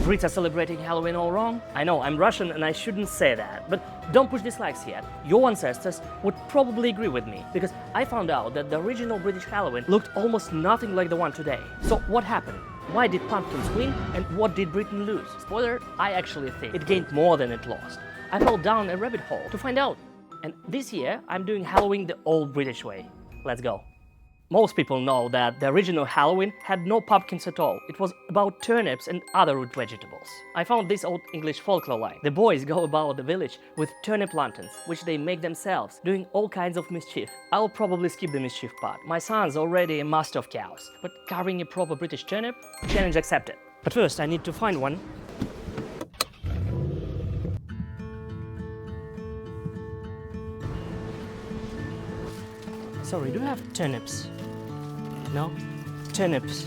Brits are celebrating Halloween all wrong? I know, I'm Russian and I shouldn't say that, but don't push dislikes yet. Your ancestors would probably agree with me, because I found out that the original British Halloween looked almost nothing like the one today. So what happened? Why did pumpkins win and what did Britain lose? Spoiler, I actually think it gained more than it lost. I fell down a rabbit hole to find out. And this year, I'm doing Halloween the old British way. Let's go. Most people know that the original Halloween had no pumpkins at all. It was about turnips and other root vegetables. I found this old English folklore line. The boys go about the village with turnip lanterns, which they make themselves, doing all kinds of mischief. I'll probably skip the mischief part. My son's already a master of chaos. But carving a proper British turnip? Challenge accepted. But first, I need to find one. Sorry, do you have turnips? No? Turnips?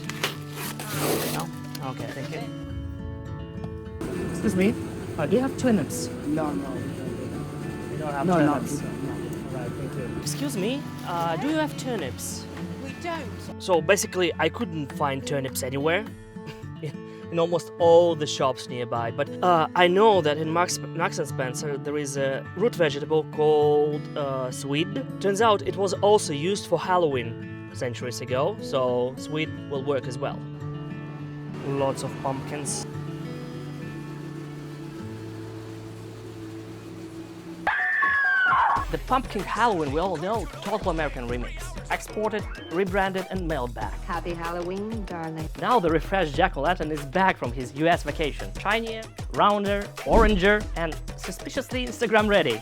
No? Okay, thank you. Excuse me, do you have turnips? No. You don't have No, turnips? no. Alright, thank you. Excuse me, do you have turnips? We don't. So basically, I couldn't find turnips anywhere. In almost all the shops nearby, but I know that in Marks & Spencer there is a root vegetable called swede. Turns out it was also used for Halloween centuries ago, so swede will work as well. Lots of pumpkins. The pumpkin Halloween we all know, total American remix. Exported, rebranded and mailed back. Happy Halloween, darling. Now the refreshed jack-o'-lantern is back from his US vacation. Shinier, rounder, oranger and suspiciously Instagram ready.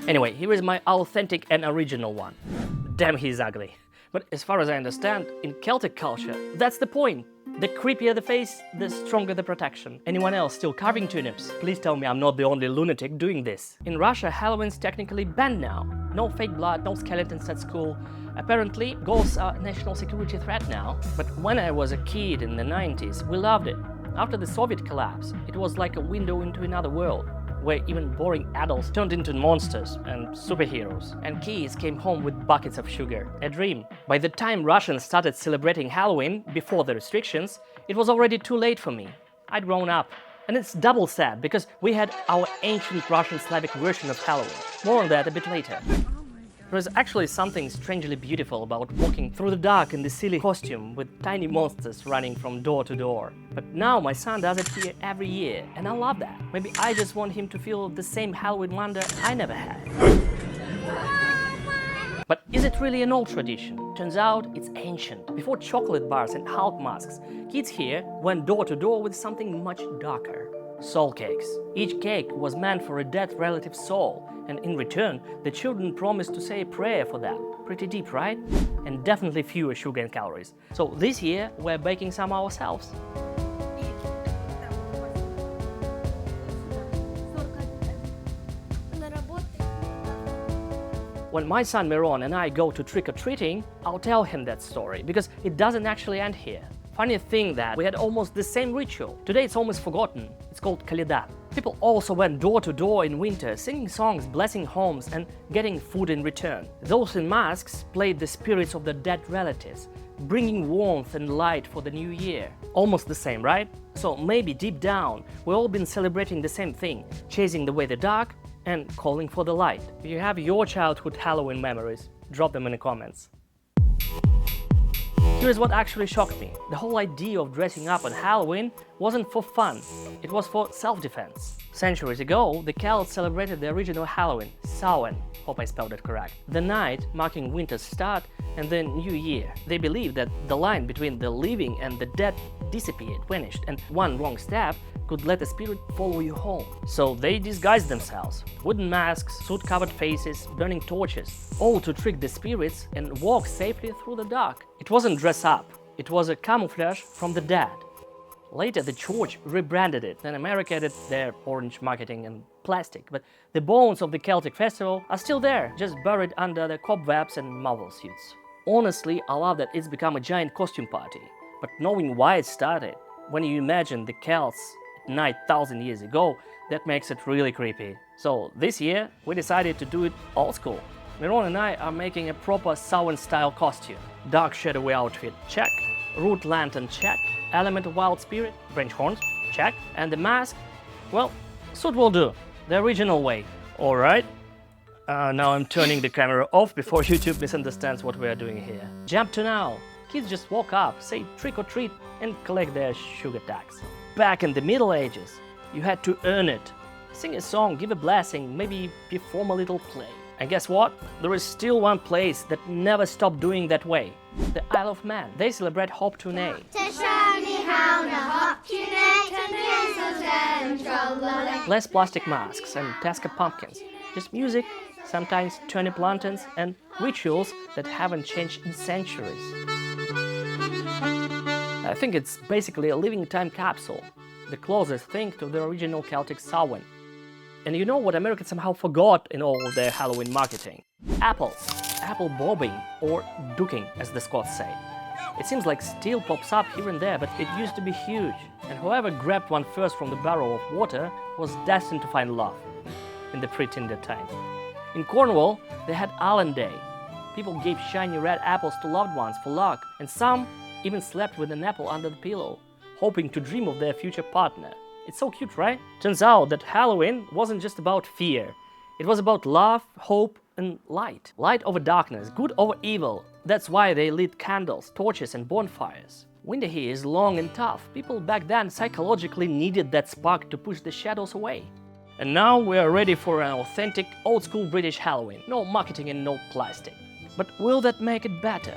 Anyway, here is my authentic and original one. Damn, he's ugly. But as far as I understand, in Celtic culture, that's the point. The creepier the face, the stronger the protection. Anyone else still carving turnips? Please tell me I'm not the only lunatic doing this. In Russia, Halloween's technically banned now. No fake blood, no skeletons at school. Apparently, ghosts are a national security threat now. But when I was a kid in the 90s, we loved it. After the Soviet collapse, it was like a window into another world, where even boring adults turned into monsters and superheroes, and kids came home with buckets of sugar. A dream. By the time Russians started celebrating Halloween, before the restrictions, it was already too late for me. I'd grown up. And it's double sad, because we had our ancient Russian Slavic version of Halloween. More on that a bit later. There's actually something strangely beautiful about walking through the dark in this silly costume with tiny monsters running from door to door. But now my son does it here every year, and I love that. Maybe I just want him to feel the same Halloween wonder I never had. But is it really an old tradition? Turns out it's ancient. Before chocolate bars and Hulk masks, kids here went door to door with something much darker. Soul cakes. Each cake was meant for a dead relative's soul, and in return, the children promised to say a prayer for them. Pretty deep, right? And definitely fewer sugar and calories. So this year, we're baking some ourselves. When my son Miron and I go to trick-or-treating, I'll tell him that story, because it doesn't actually end here. Funny thing that we had almost the same ritual. Today it's almost forgotten. It's called Kolyada. People also went door to door in winter, singing songs, blessing homes and getting food in return. Those in masks played the spirits of the dead relatives, bringing warmth and light for the new year. Almost the same, right? So maybe deep down, we've all been celebrating the same thing, chasing away the dark and calling for the light. If you have your childhood Halloween memories, drop them in the comments. Here's what actually shocked me. The whole idea of dressing up on Halloween wasn't for fun, it was for self-defense. Centuries ago, the Celts celebrated the original Halloween, Samhain, hope I spelled it correct, the night marking winter's start and the new year. They believed that the line between the living and the dead disappeared, vanished, and one wrong step could let a spirit follow you home. So they disguised themselves. Wooden masks, soot-covered faces, burning torches, all to trick the spirits and walk safely through the dark. It wasn't dress up, it was a camouflage from the dead. Later the church rebranded it, and America added their orange marketing and plastic, but the bones of the Celtic festival are still there, just buried under the cobwebs and marvel suits. Honestly, I love that it's become a giant costume party, but knowing why it started, when you imagine the Celts 9,000 years ago, that makes it really creepy. So this year we decided to do it old school. Miron and I are making a proper Samhain style costume. Dark shadowy outfit, check. Root lantern, check. Element of wild spirit, branch horns, check. And the mask, well, suit will do, the original way. Alright. Now I'm turning the camera off before YouTube misunderstands what we are doing here. Hop-tu-Naa. Kids just walk up, say trick or treat and collect their sugar tax. Back in the Middle Ages, you had to earn it. Sing a song, give a blessing, maybe perform a little play. And guess what? There is still one place that never stopped doing that way. The Isle of Man. They celebrate Hop-tu-Naa. Less plastic masks and Tesca pumpkins. Just music, sometimes turnip lanterns and rituals that haven't changed in centuries. I think it's basically a living time capsule, the closest thing to the original Celtic Samhain. And you know what Americans somehow forgot in all of their Halloween marketing? Apples. Apple bobbing, or duking, as the Scots say. It seems like steel pops up here and there, but it used to be huge. And whoever grabbed one first from the barrel of water was destined to find love in the pre-Tinder time. In Cornwall, they had Allen Day. People gave shiny red apples to loved ones for luck, and some even slept with an apple under the pillow, hoping to dream of their future partner. It's so cute, right? Turns out that Halloween wasn't just about fear. It was about love, hope, and light. Light over darkness, good over evil. That's why they lit candles, torches, and bonfires. Winter here is long and tough. People back then psychologically needed that spark to push the shadows away. And now we are ready for an authentic, old-school British Halloween. No marketing and no plastic. But will that make it better?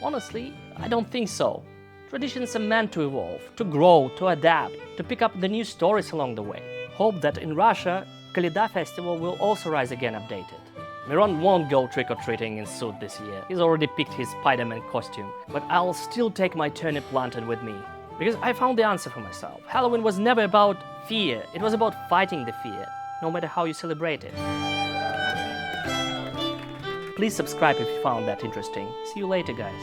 Honestly, I don't think so. Traditions are meant to evolve, to grow, to adapt, to pick up the new stories along the way. Hope that in Russia, Kolyada festival will also rise again updated. Miron won't go trick-or-treating in suit this year. He's already picked his Spider-Man costume. But I'll still take my turnip lantern with me. Because I found the answer for myself. Halloween was never about fear. It was about fighting the fear, no matter how you celebrate it. Please subscribe if you found that interesting. See you later, guys.